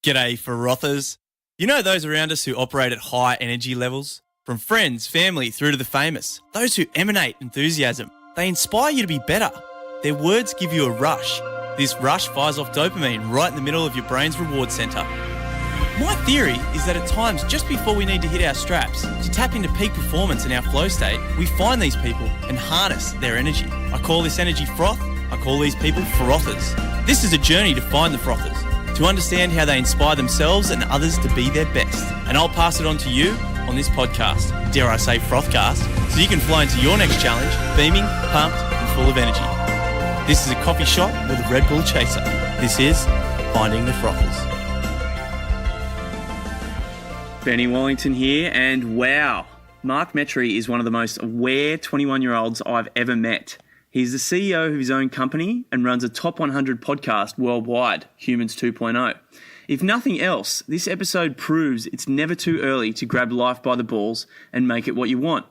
G'day, frothers. You know those around us who operate at high energy levels? From friends, family, through to the famous. Those who emanate enthusiasm. They inspire you to be better. Their words give you a rush. This rush fires off dopamine right in the middle of your brain's reward centre. My theory is that at times, just before we need to hit our straps, to tap into peak performance in our flow state, we find these people and harness their energy. I call this energy froth. I call these people frothers. This is a journey to find the frothers, to understand how they inspire themselves and others to be their best. And I'll pass it on to you on this podcast, dare I say Frothcast, so you can fly into your next challenge, beaming, pumped, and full of energy. This is a coffee shop with a Red Bull chaser. This is Finding the Frothers. Benny Wallington here, and wow, Mark Metry is one of the most aware 21-year-olds I've ever met. He's the CEO of his own company and runs a top 100 podcast worldwide, Humans 2.0. If nothing else, this episode proves it's never too early to grab life by the balls and make it what you want.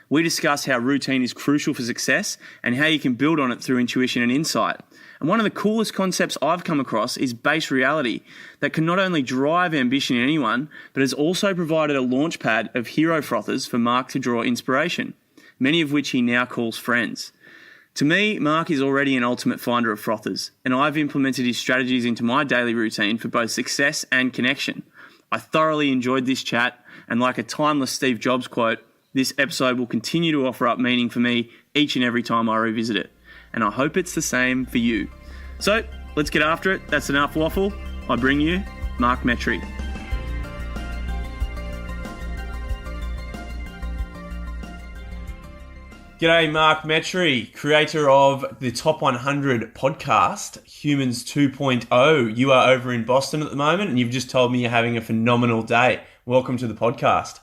We discuss how routine is crucial for success and how you can build on it through intuition and insight. And one of the coolest concepts I've come across is base reality that can not only drive ambition in anyone, but has also provided a launchpad of hero frothers for Mark to draw inspiration, many of which he now calls friends. To me, Mark is already an ultimate finder of frothers, and I've implemented his strategies into my daily routine for both success and connection. I thoroughly enjoyed this chat, and like a timeless Steve Jobs quote, this episode will continue to offer up meaning for me each and every time I revisit it. And I hope it's the same for you. So, let's get after it. That's enough waffle. I bring you Mark Metry. G'day, Mark Metry, creator of the Top 100 podcast, Humans 2.0. You are over in Boston at the moment, and you've just told me you're having a phenomenal day. Welcome to the podcast.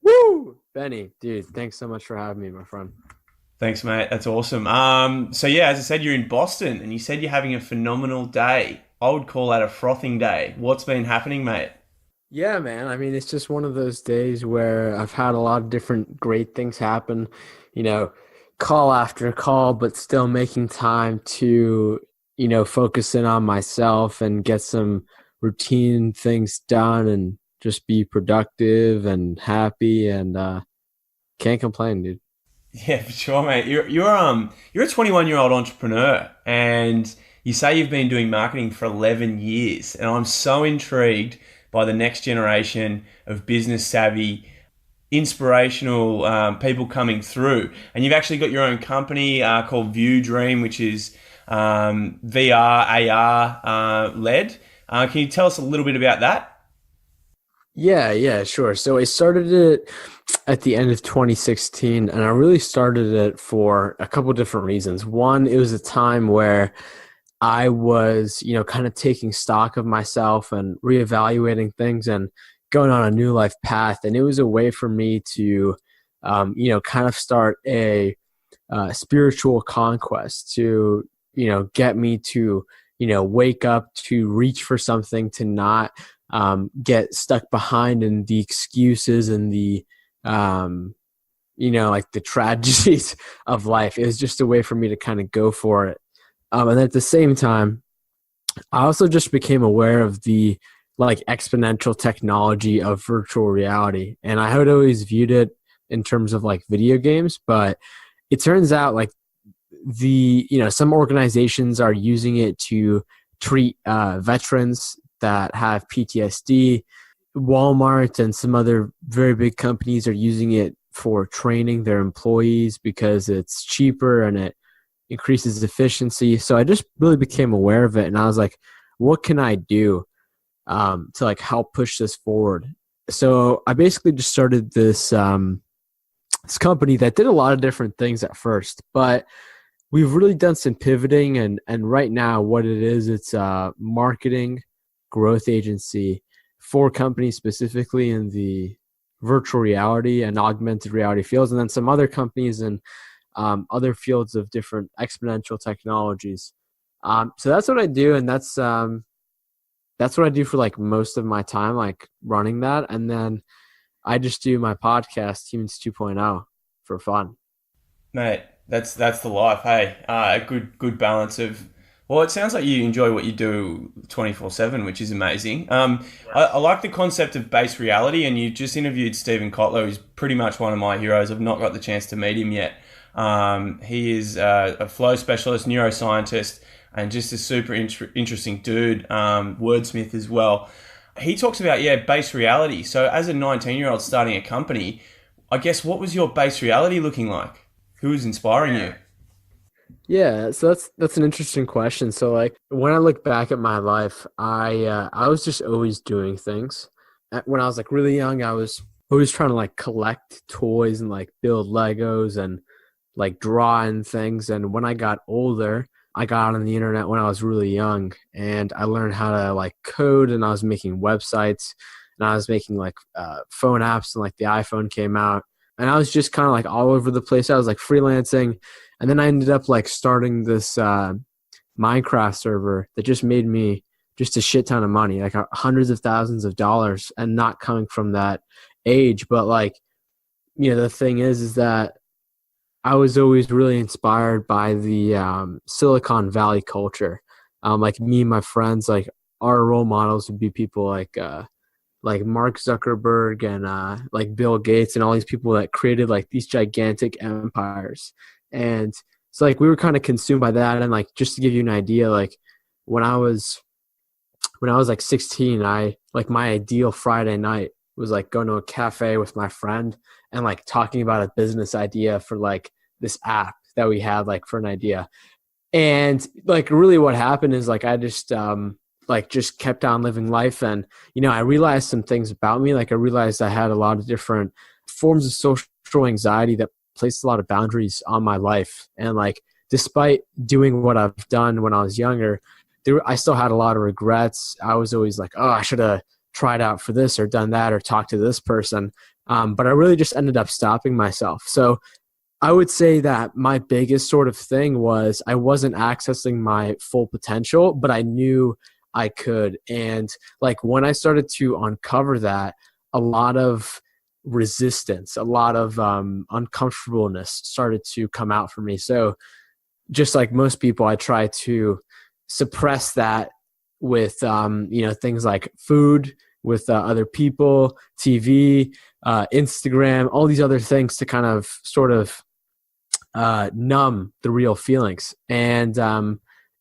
Woo! Benny, dude, thanks so much for having me, my friend. Thanks, mate. That's awesome. So yeah, as I said, you're in Boston, and you said you're having a phenomenal day. I would call that a frothing day. What's been happening, mate? Yeah, man. I mean, it's just one of those days where I've had a lot of different great things happen. You know, call after call, but still making time to, focus in on myself and get some routine things done and just be productive and happy and can't complain, dude. Yeah, for sure, mate. You're a 21-year-old entrepreneur, and you say you've been doing marketing for 11 years, and I'm so intrigued by the next generation of business savvy, inspirational people coming through. And you've actually got your own company called View Dream, which is VR, AR led. Can you tell us a little bit about that? Yeah, sure. So I started it at the end of 2016, and I really started it for a couple different reasons. One, it was a time where I was, kind of taking stock of myself and reevaluating things and going on a new life path. And it was a way for me to, kind of start a spiritual conquest to, get me to, wake up, to reach for something, to not get stuck behind in the excuses and the, like the tragedies of life. It was just a way for me to kind of go for it. And at the same time, I also just became aware of the exponential technology of virtual reality. And I had always viewed it in terms of video games, but it turns out some organizations are using it to treat veterans that have PTSD. Walmart and some other very big companies are using it for training their employees because it's cheaper and it increases efficiency. So I just really became aware of it, and I was like, what can I do to help push this forward? So I basically just started this this company that did a lot of different things at first, but we've really done some pivoting, and right now what it is, it's a marketing growth agency for companies specifically in the virtual reality and augmented reality fields, and then some other companies in other fields of different exponential technologies. So that's what I do, and that's what I do for most of my time, running that. And then I just do my podcast, Humans 2.0, for fun. Mate, that's the life, hey. A good balance of Well, it sounds like you enjoy what you do 24/7, which is amazing. I like the concept of base reality, and you just interviewed Stephen Kotler, who's pretty much one of my heroes. I've not got the chance to meet him yet. He is a flow specialist, neuroscientist, and just a super interesting dude, wordsmith as well. He talks about, yeah, base reality. So as a 19-year-old starting a company, I guess what was your base reality looking like? Who was inspiring you? Yeah, so that's an interesting question. So like when I look back at my life, I was just always doing things. When I was like really young, I was always trying to like collect toys and like build Legos and like drawing things. And when I got older, I got on the internet when I was really young and I learned how to like code and I was making websites and I was making like phone apps and like the iPhone came out and I was just kind of like all over the place. I was like freelancing and then I ended up like starting this Minecraft server that just made me just a shit ton of money, like hundreds of thousands of dollars and not coming from that age. But like, the thing is that I was always really inspired by the Silicon Valley culture. Like me and my friends, like our role models would be people like Mark Zuckerberg and like Bill Gates and all these people that created like these gigantic empires. And so like we were kind of consumed by that. And like just to give you an idea, like when I was like 16, I like my ideal Friday night was like going to a cafe with my friend and like talking about a business idea for like this app that we had like for an idea. And like really what happened is like I just kept on living life and I realized some things about me. Like I realized I had a lot of different forms of social anxiety that placed a lot of boundaries on my life. And like despite doing what I've done when I was younger, I still had a lot of regrets. I was always like, oh, I should have tried out for this or done that or talked to this person. But I really just ended up stopping myself. So I would say that my biggest sort of thing was I wasn't accessing my full potential, but I knew I could. And like when I started to uncover that, a lot of resistance, a lot of uncomfortableness started to come out for me. So just like most people, I try to suppress that with things like food, with other people, TV, Instagram, all these other things to kind of sort of numb the real feelings. And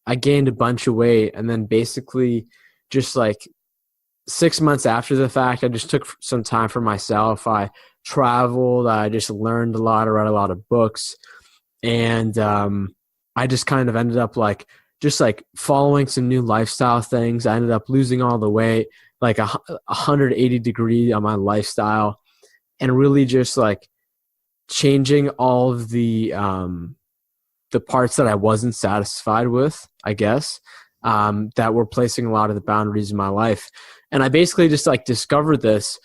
I gained a bunch of weight, and then basically just like 6 months after the fact, I just took some time for myself. I traveled. I just learned a lot. I read a lot of books, and I just kind of ended up like just like following some new lifestyle things. I ended up losing all the weight, like 180 degree on my lifestyle, and really just like changing all of the parts that I wasn't satisfied with, I guess, that were placing a lot of the boundaries in my life. And I basically just like discovered this,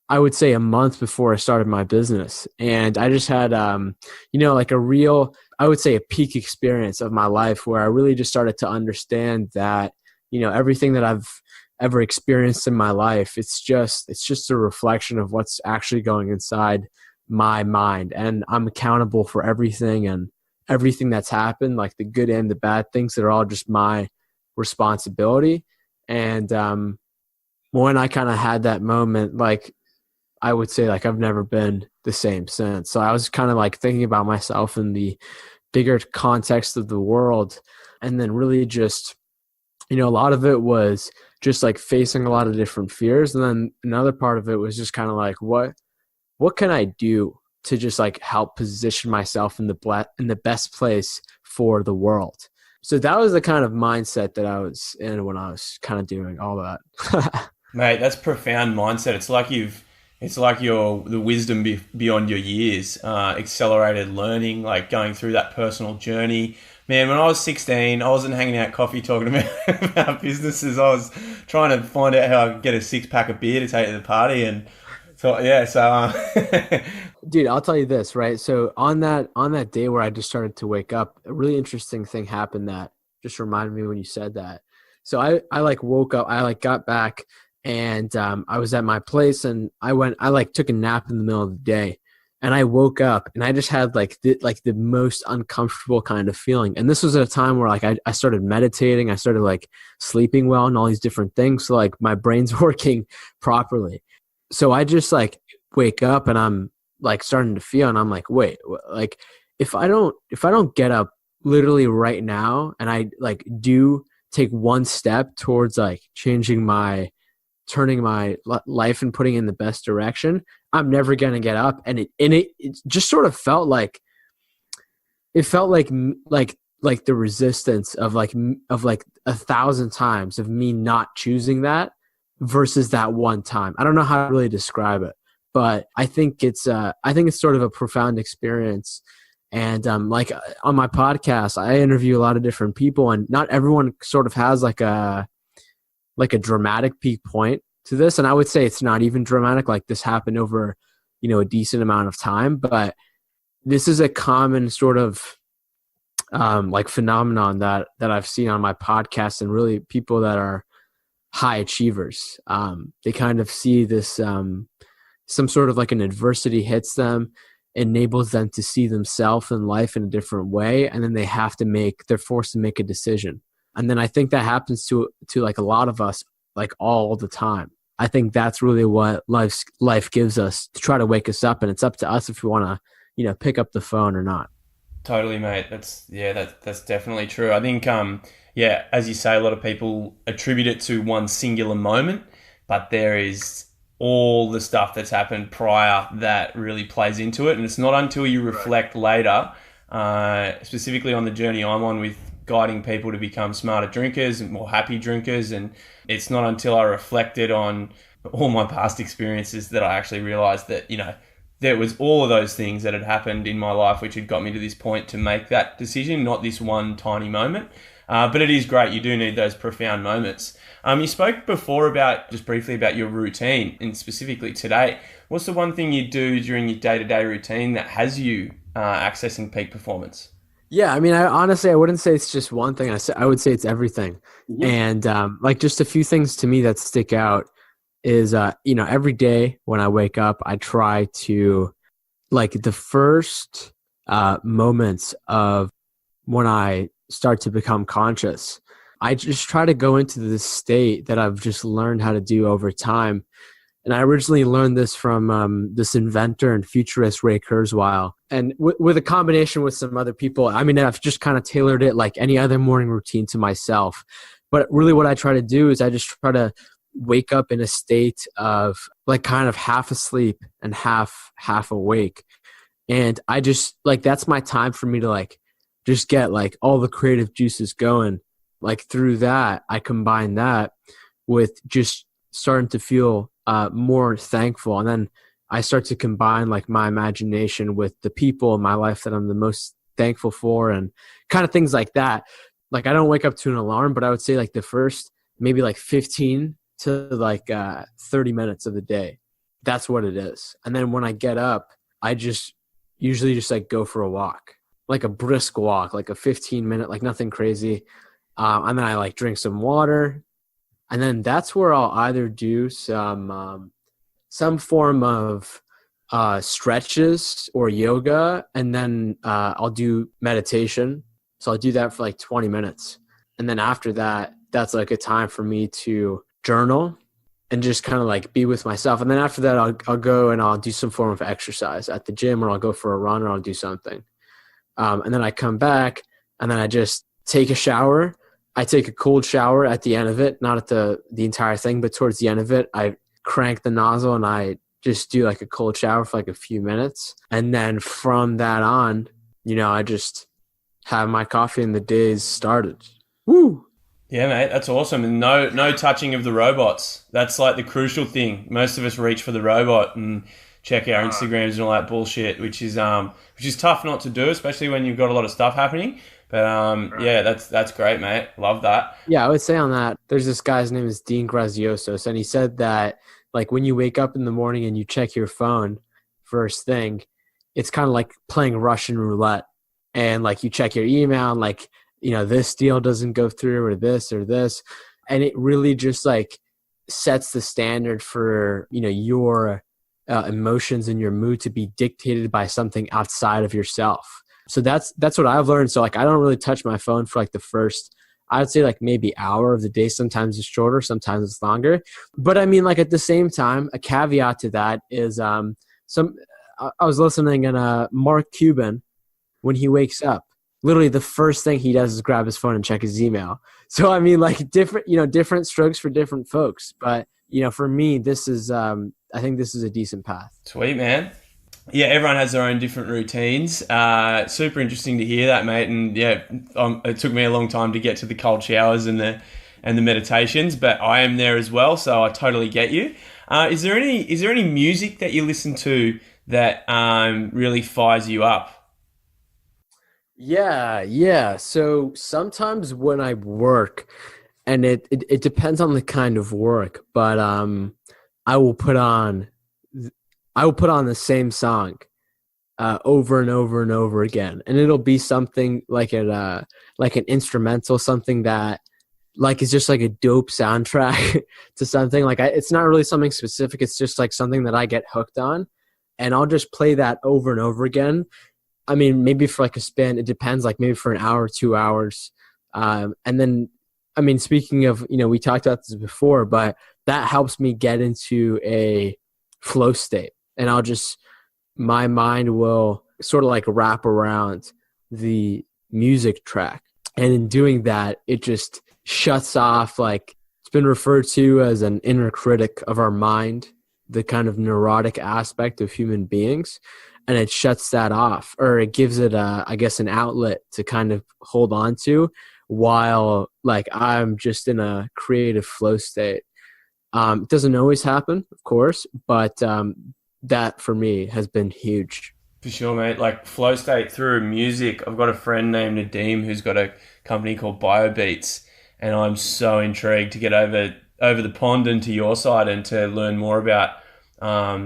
I would say a month before I started my business. And I just had, like a real, I would say a peak experience of my life where I really just started to understand that, everything that I've ever experienced in my life, it's just a reflection of what's actually going inside my mind. And I'm accountable for everything and everything that's happened, like the good and the bad things that are all just my responsibility. And when I kind of had that moment, like I would say like I've never been the same since. So I was kind of like thinking about myself in the bigger context of the world. And then really just, a lot of it was just like facing a lot of different fears. And then another part of it was just kind of like, what can I do to just like help position myself in the best place for the world? So that was the kind of mindset that I was in when I was kind of doing all that. Mate, that's profound mindset. It's like the wisdom beyond your years, accelerated learning, like going through that personal journey. Man, when I was 16, I wasn't hanging out coffee talking about businesses. I was trying to find out how I could get a 6-pack of beer to take to the party. And so, yeah, Dude, I'll tell you this, right? So on that day where I just started to wake up, a really interesting thing happened that just reminded me when you said that. So I like woke up, I like got back and I was at my place and I like took a nap in the middle of the day. And I woke up and I just had like the most uncomfortable kind of feeling. And this was at a time where like I started meditating, I started like sleeping well and all these different things. So like my brain's working properly. So I just like wake up and I'm like starting to feel, and I'm like, wait, like if I don't get up literally right now and I like do take one step towards like turning my life and putting it in the best direction, I'm never going to get up. And it just sort of felt like, like the resistance of like 1,000 times of me not choosing that versus that one time. I don't know how to really describe it, but I think it's sort of a profound experience. And like on my podcast, I interview a lot of different people, and not everyone sort of has like a dramatic peak point to this. And I would say it's not even dramatic. Like this happened over, a decent amount of time, but this is a common sort of like phenomenon that I've seen on my podcast, and really people that are high achievers. They kind of see this, some sort of like an adversity hits them, enables them to see themselves and life in a different way. And then they're forced to make a decision. And then I think that happens to like a lot of us, like all the time. I think that's really what life gives us, to try to wake us up. And it's up to us if we want to, pick up the phone or not. Totally, mate. That's definitely true. I think, as you say, a lot of people attribute it to one singular moment, but there is all the stuff that's happened prior that really plays into it. And it's not until you reflect later, specifically on the journey I'm on with guiding people to become smarter drinkers and more happy drinkers. And it's not until I reflected on all my past experiences that I actually realized that, there was all of those things that had happened in my life which had got me to this point to make that decision, not this one tiny moment. But it is great. You do need those profound moments. You spoke before just briefly about your routine, and specifically today. What's the one thing you do during your day-to-day routine that has you accessing peak performance? Yeah, I mean, I wouldn't say it's just one thing. I would say it's everything. Mm-hmm. And like just a few things to me that stick out is, every day when I wake up, I try to, like the first moments of when I start to become conscious, I just try to go into this state that I've just learned how to do over time. And I originally learned this from this inventor and futurist, Ray Kurzweil. And with a combination with some other people, I mean, I've just kind of tailored it like any other morning routine to myself. But really what I try to do is I just try to wake up in a state of like kind of half asleep and half awake. And I just like, that's my time for me to like just get like all the creative juices going. Like through that, I combine that with just starting to feel more thankful. And then I start to combine like my imagination with the people in my life that I'm the most thankful for, and kind of things like that. Like I don't wake up to an alarm, but I would say like the first maybe like 15 to like 30 minutes of the day, that's what it is. And then when I get up, I just usually just like go for a walk, like a brisk walk, like a 15-minute, like nothing crazy. And then I like drink some water. And then that's where I'll either do some form of stretches or yoga, and then I'll do meditation. So I'll do that for like 20 minutes. And then after that, that's like a time for me to journal and just kind of like be with myself. And then after that, I'll go and I'll do some form of exercise at the gym, or I'll go for a run, or I'll do something. And then I come back and then I just take a shower. I take a cold shower at the end of it, not at the entire thing, but towards the end of it, I crank the nozzle and I just do like a cold shower for like a few minutes. And then from that on, I just have my coffee and the day's started. Woo! Yeah, mate, that's awesome. And no touching of the robots. That's like the crucial thing. Most of us reach for the robot and check our Instagrams and all that bullshit, which is tough not to do, especially when you've got a lot of stuff happening. But yeah, that's great, mate. Love that. Yeah, I would say on that, there's this guy's name is Dean Graziosos, and he said that like when you wake up in the morning and you check your phone first thing, it's kind of like playing Russian roulette. And like you check your email and like, this deal doesn't go through or this. And it really just like sets the standard for, your emotions and your mood to be dictated by something outside of yourself. So that's what I've learned. So like I don't really touch my phone for like the first, I'd say like maybe hour of the day. Sometimes it's shorter, sometimes it's longer. But I mean, like at the same time, a caveat to that is I was listening and Mark Cuban, when he wakes up, literally the first thing he does is grab his phone and check his email. So I mean, like different strokes for different folks. But for me, this is I think this is a decent path. Sweet, man. Yeah, everyone has their own different routines. Super interesting to hear that, mate. And yeah, it took me a long time to get to the cold showers and the meditations, but I am there as well, so I totally get you. Is there any music that you listen to that really fires you up? Yeah. So sometimes when I work, and it depends on the kind of work, but I will put on the same song over and over and over again, and it'll be something like an instrumental, something that like is just like a dope soundtrack to something. Like it's not really something specific. It's just like something that I get hooked on, and I'll just play that over and over again. I mean, maybe for like a spin, it depends, like maybe for an hour, 2 hours. And then, I mean, speaking of, we talked about this before, but that helps me get into a flow state. And my mind will sort of like wrap around the music track. And in doing that, it just shuts off, like it's been referred to as an inner critic of our mind, the kind of neurotic aspect of human beings. And it shuts that off, or it gives it an outlet to kind of hold on to while like I'm just in a creative flow state. It doesn't always happen, of course, but that for me has been huge. For sure, mate. Like flow state through music. I've got a friend named Nadeem who's got a company called BioBeats, and I'm so intrigued to get over the pond and to your side and to learn more about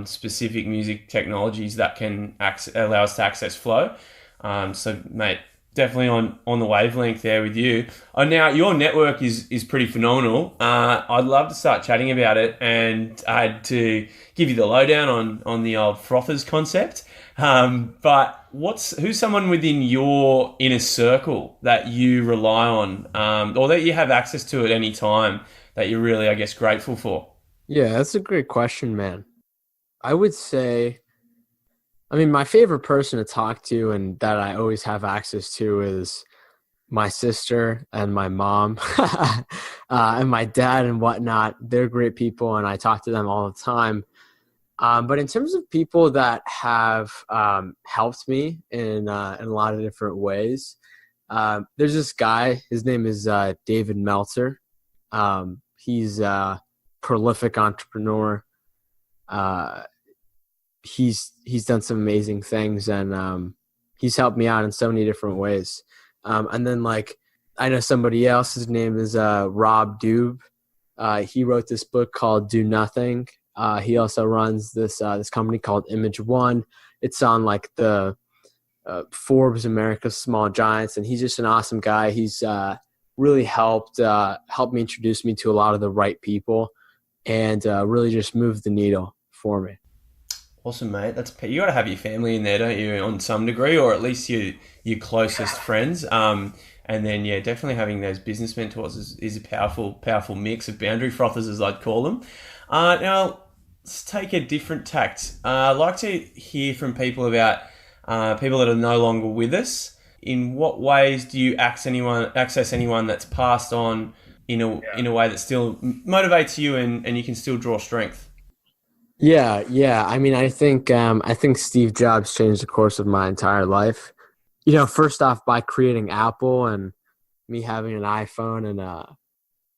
specific music technologies that can allow us to access flow. So, mate, definitely on the wavelength there with you. Now, your network is pretty phenomenal. I'd love to start chatting about it, and I had to give you the lowdown on the old frothers concept. But who's someone within your inner circle that you rely on, or that you have access to at any time that you're really, I guess, grateful for? Yeah, that's a great question, man. I would say, I mean, my favorite person to talk to and that I always have access to is my sister and my mom and my dad and whatnot. They're great people, and I talk to them all the time. But in terms of people that have helped me in a lot of different ways, there's this guy. His name is David Meltzer. He's a prolific entrepreneur. He's done some amazing things, and he's helped me out in so many different ways. And then like I know somebody else. His name is Rob Dube. He wrote this book called Do Nothing. He also runs this company called Image One. It's on like the Forbes America's Small Giants, and he's just an awesome guy. He's really helped me introduce me to a lot of the right people, and really just moved the needle for me. Awesome, mate. You got to have your family in there, don't you, on some degree, or at least your closest friends. And then, yeah, definitely having those business mentors is a powerful mix of boundary frothers, as I'd call them. Now, let's take a different tact. I'd like to hear from people about people that are no longer with us. In what ways do you access anyone that's passed on in a way that still motivates you and you can still draw strength? Yeah. I mean, I think Steve Jobs changed the course of my entire life. First off, by creating Apple and me having an iPhone and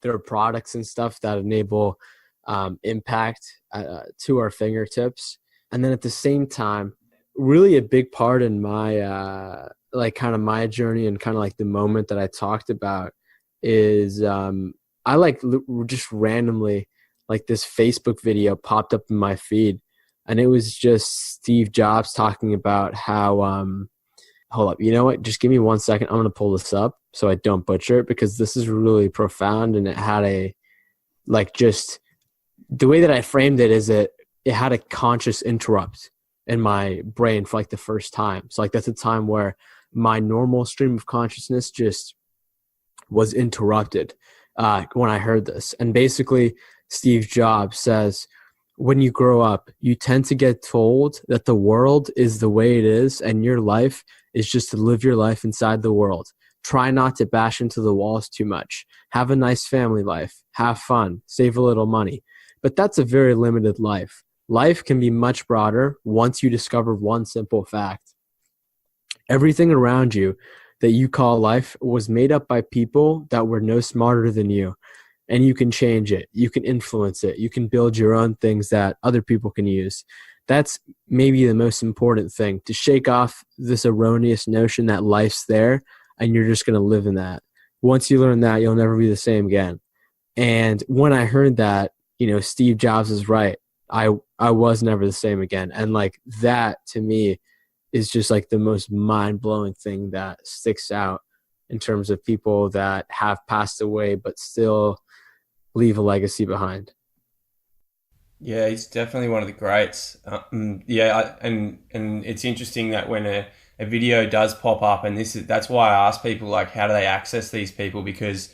their products and stuff that enable impact to our fingertips. And then at the same time, really a big part in my kind of my journey and kind of like the moment that I talked about is I just randomly, like this Facebook video popped up in my feed, and it was just Steve Jobs talking about how hold up, you know what, just give me 1 second, I'm going to pull this up so I don't butcher it, because this is really profound. And it had just the way that I framed it is that it had a conscious interrupt in my brain for like the first time. So like that's a time where my normal stream of consciousness just was interrupted when I heard this. And basically, Steve Jobs says, when you grow up, you tend to get told that the world is the way it is, and your life is just to live your life inside the world. Try not to bash into the walls too much. Have a nice family life. Have fun. Save a little money. But that's a very limited life. Life can be much broader once you discover one simple fact. Everything around you that you call life was made up by people that were no smarter than you. And you can change it. You can influence it. You can build your own things that other people can use. That's maybe the most important thing, to shake off this erroneous notion that life's there and you're just going to live in that. Once you learn that, you'll never be the same again. And when I heard that, Steve Jobs is right. I was never the same again. And like that to me is just like the most mind-blowing thing that sticks out in terms of people that have passed away but still leave a legacy behind. Yeah, he's definitely one of the greats. And it's interesting that when a video does pop up, and that's why I ask people, like, how do they access these people? Because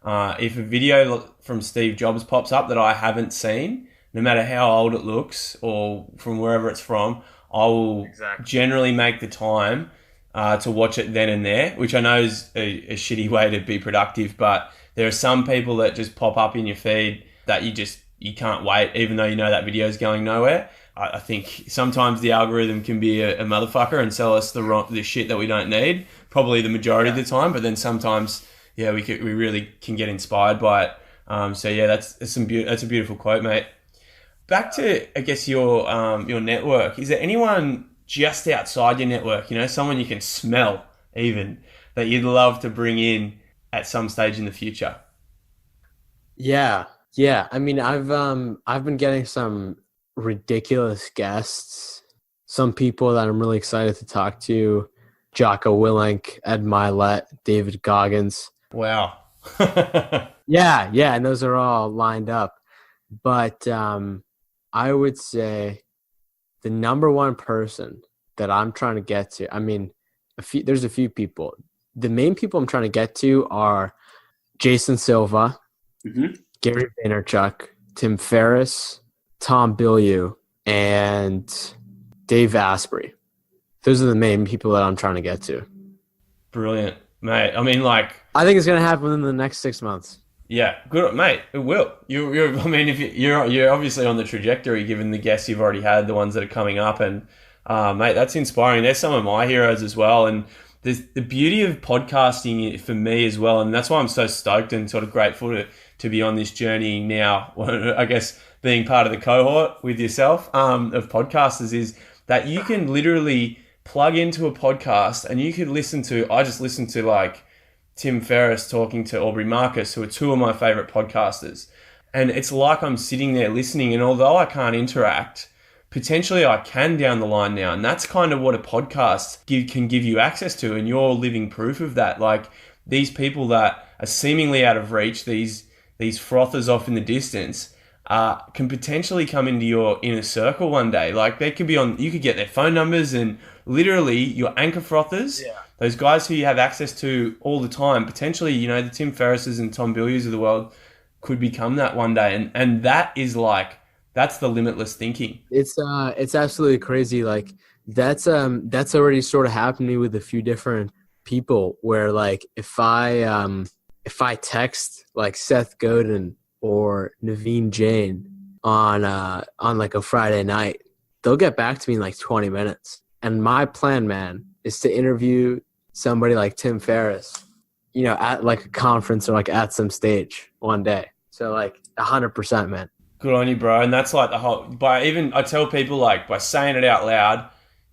if a video from Steve Jobs pops up that I haven't seen, no matter how old it looks or from wherever it's from, I will generally make the time to watch it then and there, which I know is a shitty way to be productive, but there are some people that just pop up in your feed that you can't wait, even though you know that video is going nowhere. I think sometimes the algorithm can be a motherfucker and sell us the shit that we don't need, probably the majority of the time, but then sometimes, we really can get inspired by it. That's a beautiful quote, mate. Back to, I guess, your network. Is there anyone just outside your network, someone you can smell even, that you'd love to bring in at some stage in the future? Yeah. I mean, I've been getting some ridiculous guests, some people that I'm really excited to talk to: Jocko Willink, Ed Milet, David Goggins. Wow. Yeah, and those are all lined up. But I would say the number one person that I'm trying to get to, I mean, there's a few people. The main people I'm trying to get to are Jason Silva, Gary Vaynerchuk, Tim Ferriss, Tom Bilyeu, and Dave Asprey. Those are the main people that I'm trying to get to. Brilliant, mate. I mean, like, I think it's going to happen within the next 6 months. Yeah, good, mate. It will. You're obviously on the trajectory, given the guests you've already had, the ones that are coming up, and mate, that's inspiring. They're some of my heroes as well, and there's the beauty of podcasting for me as well, and that's why I'm so stoked and sort of grateful to be on this journey now. I guess being part of the cohort with yourself of podcasters is that you can literally plug into a podcast and you could I just listened to like Tim Ferriss talking to Aubrey Marcus, who are two of my favorite podcasters. And it's like I'm sitting there listening, and although I can't interact, potentially I can down the line now. And that's kind of what a podcast can give you access to, and you're living proof of that. Like, these people that are seemingly out of reach, these frothers off in the distance, can potentially come into your inner circle one day. Like, they could be you could get their phone numbers, and literally your anchor frothers, those guys who you have access to all the time, potentially, the Tim Ferrisses and Tom Billiers of the world could become that one day. And that is that's the limitless thinking. It's absolutely crazy. Like, that's already sort of happened to me with a few different people, where like if I text like Seth Godin or Naveen Jain on like a Friday night, they'll get back to me in like 20 minutes. And my plan, man, is to interview somebody like Tim Ferriss, at like a conference or like at some stage one day. So like 100%, man. Good on you, bro. And that's like I tell people, like, by saying it out loud,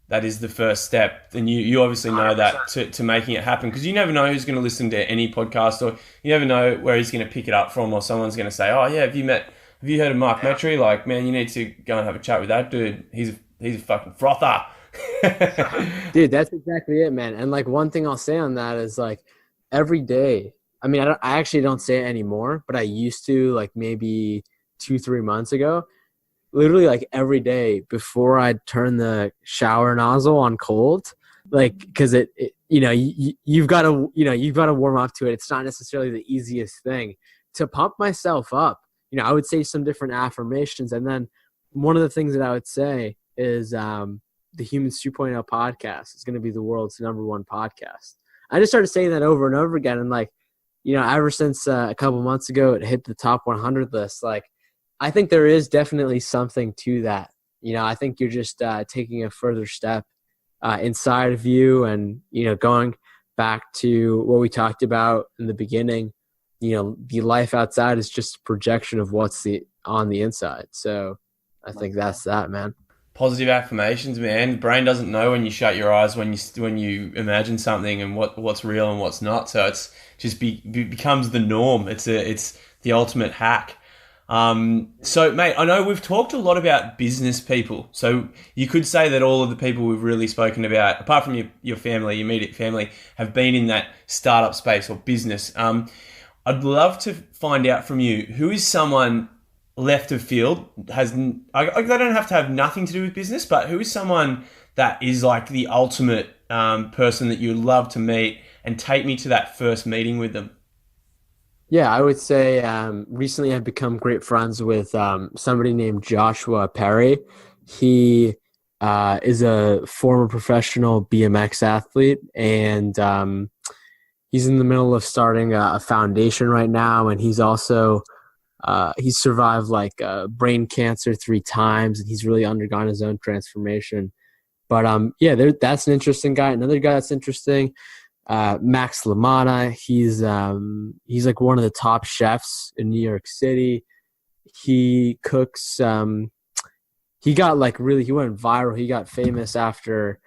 that is the first step. And you obviously know 100%. That to making it happen, because you never know who's going to listen to any podcast, or you never know where he's going to pick it up from, or someone's going to say, oh yeah, have you heard of Mark Metry? Like, man, you need to go and have a chat with that dude. He's a fucking frother. Dude, that's exactly it, man. And like, one thing I'll say on that is, like, every day, I mean, I actually don't say it anymore, but I used to, like, maybe 2-3 months ago. literally like every day before I'd turn the shower nozzle on cold, like because you've got to warm up to it. It's not necessarily the easiest thing to pump myself up. I would say some different affirmations, and then one of the things that I would say is the Humans 2.0 podcast is going to be the world's #1 podcast. I just started saying that over and over again, and ever since a couple months ago it hit the top 100 list. I think there is definitely something to that. I think you're just taking a further step inside of you, and going back to what we talked about in the beginning. The life outside is just a projection of what's on the inside. So I think that's that, man. Positive affirmations, man. The brain doesn't know when you shut your eyes, when you imagine something, and what's real and what's not. So it's just becomes the norm. It's the ultimate hack. So, mate, I know we've talked a lot about business people. So you could say that all of the people we've really spoken about, apart from your family, your immediate family, have been in that startup space or business. I'd love to find out from you, who is someone left of field, they don't have to have nothing to do with business, but who is someone that is like the ultimate person that you'd love to meet, and take me to that first meeting with them? Yeah, I would say recently I've become great friends with somebody named Joshua Perry. He is a former professional BMX athlete, and he's in the middle of starting a foundation right now, and he's also he's survived brain cancer 3 times, and he's really undergone his own transformation. But that's an interesting guy. Another guy that's interesting, Max LaManna. He's like one of the top chefs in New York City. He cooks. He got he went viral. He got famous after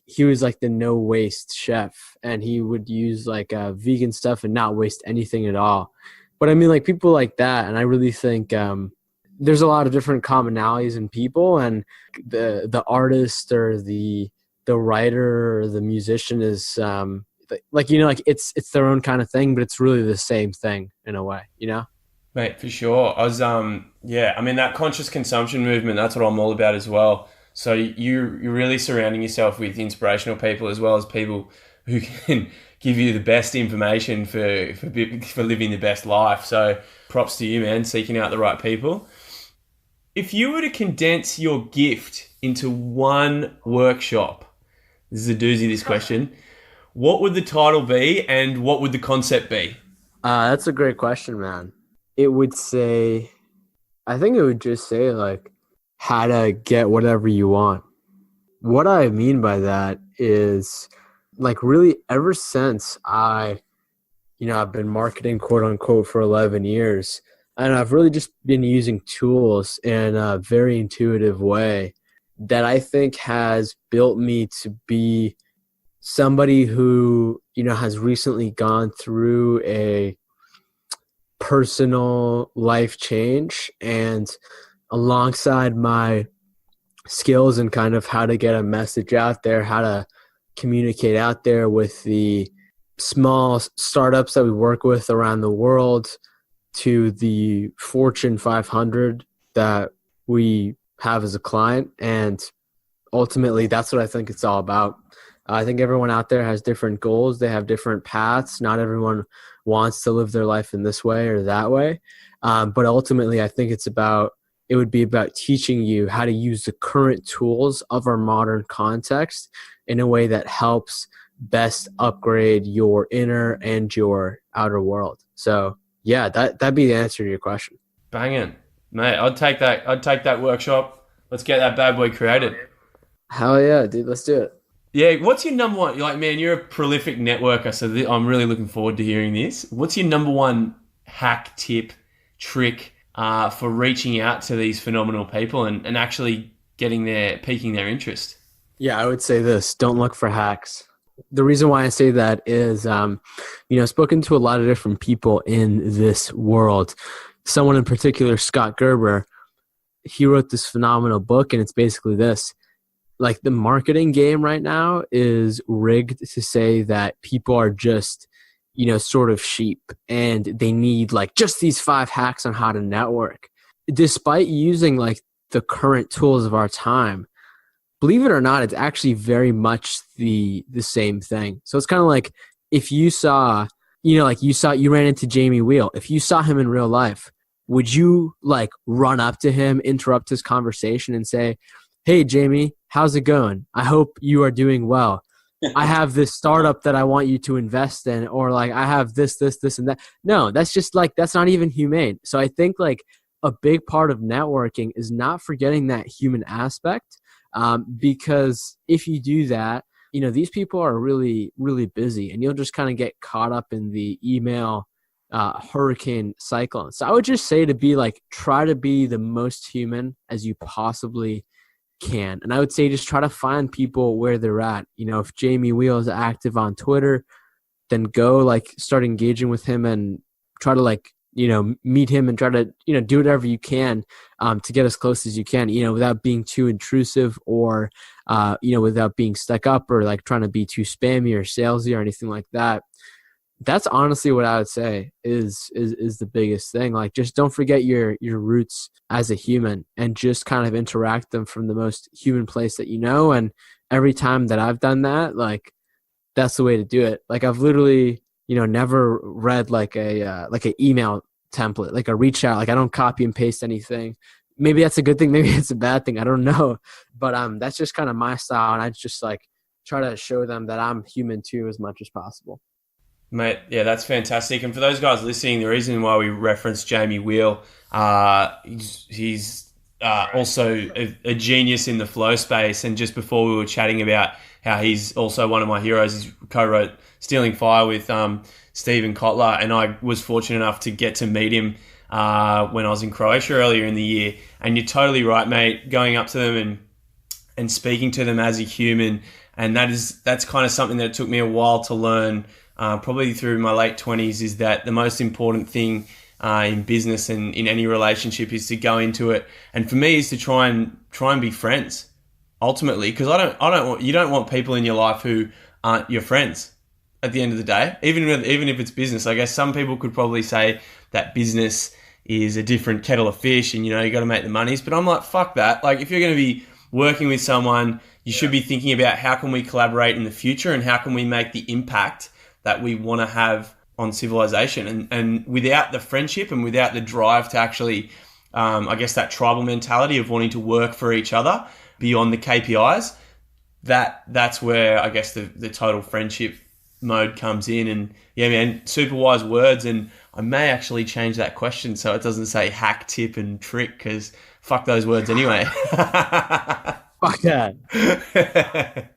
he was the no waste chef, and he would use vegan stuff and not waste anything at all. But I mean, people like that, and I really think there's a lot of different commonalities in people, and the artist or the writer or the musician is it's their own kind of thing, but it's really the same thing in a way, Mate, for sure. I was that conscious consumption movement, that's what I'm all about as well. So you're really surrounding yourself with inspirational people, as well as people who can give you the best information for living the best life. So props to you, man, seeking out the right people. If you were to condense your gift into one workshop, this is a doozy, this question, what would the title be, and what would the concept be? That's a great question, man. I think it would just say how to get whatever you want. What I mean by that is really ever since I've been marketing quote unquote for 11 years, and I've really just been using tools in a very intuitive way that I think has built me to be somebody who, has recently gone through a personal life change, and alongside my skills and kind of how to get a message out there, how to communicate out there with the small startups that we work with around the world to the Fortune 500 that we have as a client. And ultimately, that's what I think it's all about. I think everyone out there has different goals. They have different paths. Not everyone wants to live their life in this way or that way. But ultimately, I think it would be about teaching you how to use the current tools of our modern context in a way that helps best upgrade your inner and your outer world. So yeah, that'd be the answer to your question. Banging. Mate, I'd take that workshop. Let's get that bad boy created. Hell yeah, dude, let's do it. Yeah, what's your number one? Man, you're a prolific networker, so I'm really looking forward to hearing this. What's your number one hack, tip, trick for reaching out to these phenomenal people and actually piquing their interest? Yeah, I would say this: don't look for hacks. The reason why I say that is, I've spoken to a lot of different people in this world. Someone in particular, Scott Gerber, he wrote this phenomenal book, and it's basically this. The marketing game right now is rigged to say that people are just, sort of sheep, and they need just these 5 hacks on how to network. despite using like the current tools of our time, believe it or not, it's actually very much the same thing. So it's kind of like if you saw, you ran into Jamie Wheel. If you saw him in real life, would you like run up to him, interrupt his conversation, and say, "Hey, Jamie, how's it going? I hope you are doing well. I have this startup that I want you to invest in," or like, "I have this, and that." No, that's just like, that's not even humane. So I think like a big part of networking is not forgetting that human aspect, because if you do that, these people are really, really busy, and you'll just kind of get caught up in the email hurricane cyclone. So I would just say to be like, try to be the most human as you possibly can. And I would say just try to find people where they're at. If Jamie Wheel is active on Twitter, then go like start engaging with him and try to like, meet him and try to, do whatever you can to get as close as you can, without being too intrusive or, without being stuck up or like trying to be too spammy or salesy or anything like that. That's honestly what I would say is the biggest thing. Like, just don't forget your roots as a human and just kind of interact them from the most human place that you know. And every time that I've done that, like, that's the way to do it. Like, I've literally, never read like a email template, like a reach out. Like, I don't copy and paste anything. Maybe that's a good thing. Maybe it's a bad thing. I don't know. But that's just kind of my style. And I just like try to show them that I'm human too as much as possible. Mate, yeah, that's fantastic. And for those guys listening, the reason why we referenced Jamie Wheel, he's also a genius in the flow space. And just before we were chatting about how he's also one of my heroes, he co-wrote Stealing Fire with Stephen Kotler, and I was fortunate enough to get to meet him when I was in Croatia earlier in the year. And you're totally right, mate, going up to them and speaking to them as a human. And that's kind of something that took me a while to learn. Probably through my late 20s, is that the most important thing in business and in any relationship is to go into it, and for me is to try and be friends ultimately, because you don't want people in your life who aren't your friends at the end of the day, even if it's business. I guess some people could probably say that business is a different kettle of fish and you got to make the monies, but I'm like, fuck that. Like, if you're going to be working with someone, you should be thinking about how can we collaborate in the future and how can we make the impact that we want to have on civilization. And without the friendship and without the drive to actually, I guess that tribal mentality of wanting to work for each other beyond the KPIs, that's where I guess the total friendship mode comes in. And yeah, man, super wise words. And I may actually change that question so it doesn't say hack, tip, and trick, because fuck those words anyway. Fuck that.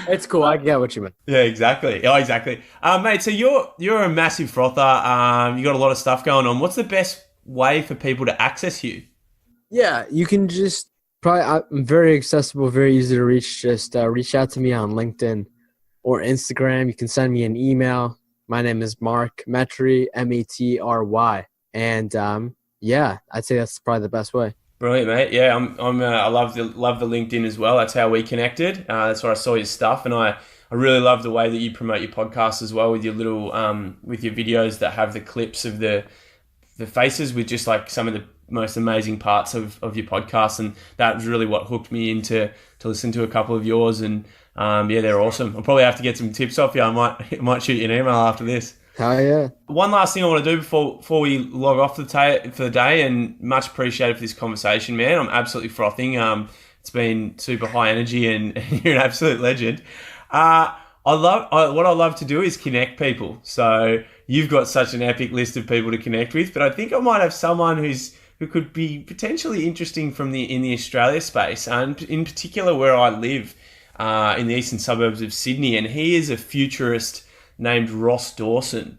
It's cool. I get what you mean. Yeah, exactly. Oh, exactly. Mate, so you're a massive frother. You got a lot of stuff going on. What's the best way for people to access you? Yeah, you can just I'm very accessible, very easy to reach. Just reach out to me on LinkedIn or Instagram. You can send me an email. My name is Mark Metry, Metry. And yeah, I'd say that's probably the best way. Brilliant, mate. Yeah, I love the LinkedIn as well. That's how we connected. That's where I saw your stuff, and I really love the way that you promote your podcast as well with your little with your videos that have the clips of the faces with just like some of the most amazing parts of your podcast, and that was really what hooked me into to listen to a couple of yours. And yeah, they're awesome. I'll probably have to get some tips off you. I might shoot you an email after this. Oh, yeah. One last thing I want to do before we log off for the day, and much appreciated for this conversation, man. I'm absolutely frothing. It's been super high energy, and you're an absolute legend. What I love to do is connect people. So you've got such an epic list of people to connect with, but I think I might have someone who could be potentially interesting in the Australia space, and in particular where I live, in the eastern suburbs of Sydney, and he is a futurist named Ross Dawson.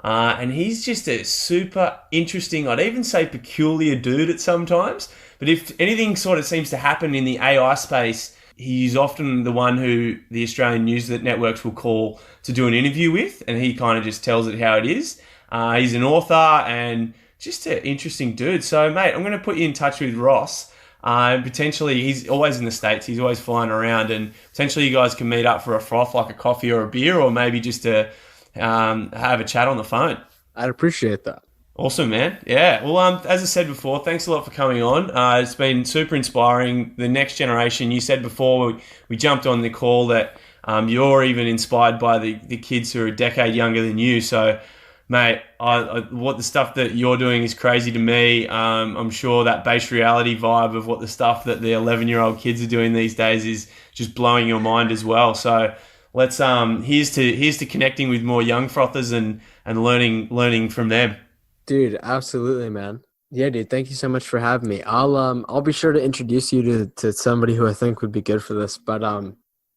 And he's just a super interesting, I'd even say peculiar dude at sometimes. But if anything sort of seems to happen in the AI space, he's often the one who the Australian news networks will call to do an interview with, and he kind of just tells it how it is. He's an author and just an interesting dude. So, mate, I'm going to put you in touch with Ross. Potentially, he's always in the States. He's always flying around, and potentially you guys can meet up for a froth, like a coffee or a beer, or maybe just to have a chat on the phone. I'd appreciate that. Awesome, man. Yeah. Well, as I said before, thanks a lot for coming on. It's been super inspiring. The next generation, you said before we jumped on the call that you're even inspired by the kids who are a decade younger than you. So, mate, what the stuff that you're doing is crazy to me. I'm sure that base reality vibe of what the stuff that the 11-year-old kids are doing these days is just blowing your mind as well. So let's here's to connecting with more young frothers and learning from them. Dude, absolutely, man. Yeah, dude. Thank you so much for having me. I'll be sure to introduce you to somebody who I think would be good for this. But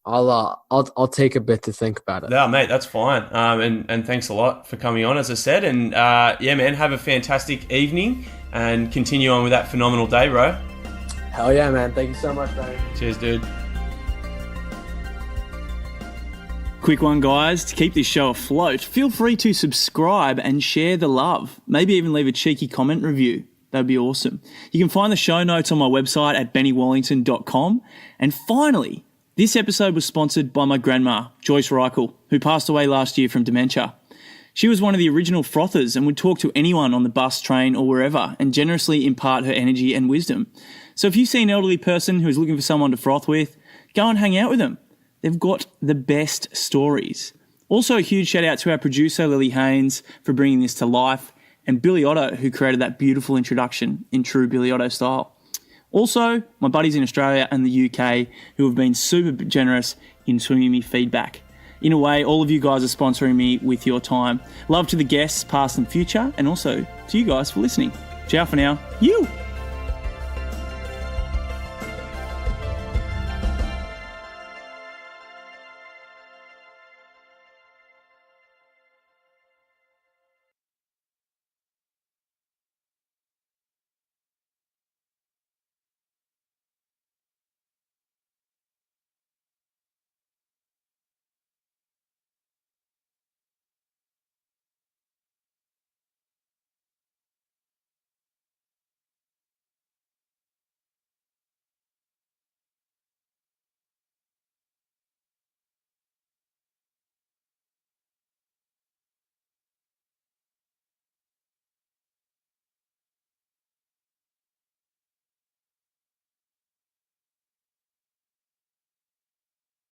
I'll take a bit to think about it. No, mate, that's fine. And thanks a lot for coming on, as I said. And yeah, man, have a fantastic evening and continue on with that phenomenal day, bro. Hell yeah, man. Thank you so much, man. Cheers, dude. Quick one, guys. To keep this show afloat, feel free to subscribe and share the love. Maybe even leave a cheeky comment review. That'd be awesome. You can find the show notes on my website at bennywallington.com. And finally, this episode was sponsored by my grandma, Joyce Reichel, who passed away last year from dementia. She was one of the original frothers and would talk to anyone on the bus, train, or wherever and generously impart her energy and wisdom. So if you see an elderly person who is looking for someone to froth with, go and hang out with them. They've got the best stories. Also, a huge shout out to our producer, Lily Haynes, for bringing this to life, and Billy Otto, who created that beautiful introduction in true Billy Otto style. Also, my buddies in Australia and the UK who have been super generous in swinging me feedback. In a way, all of you guys are sponsoring me with your time. Love to the guests, past and future, and also to you guys for listening. Ciao for now. You!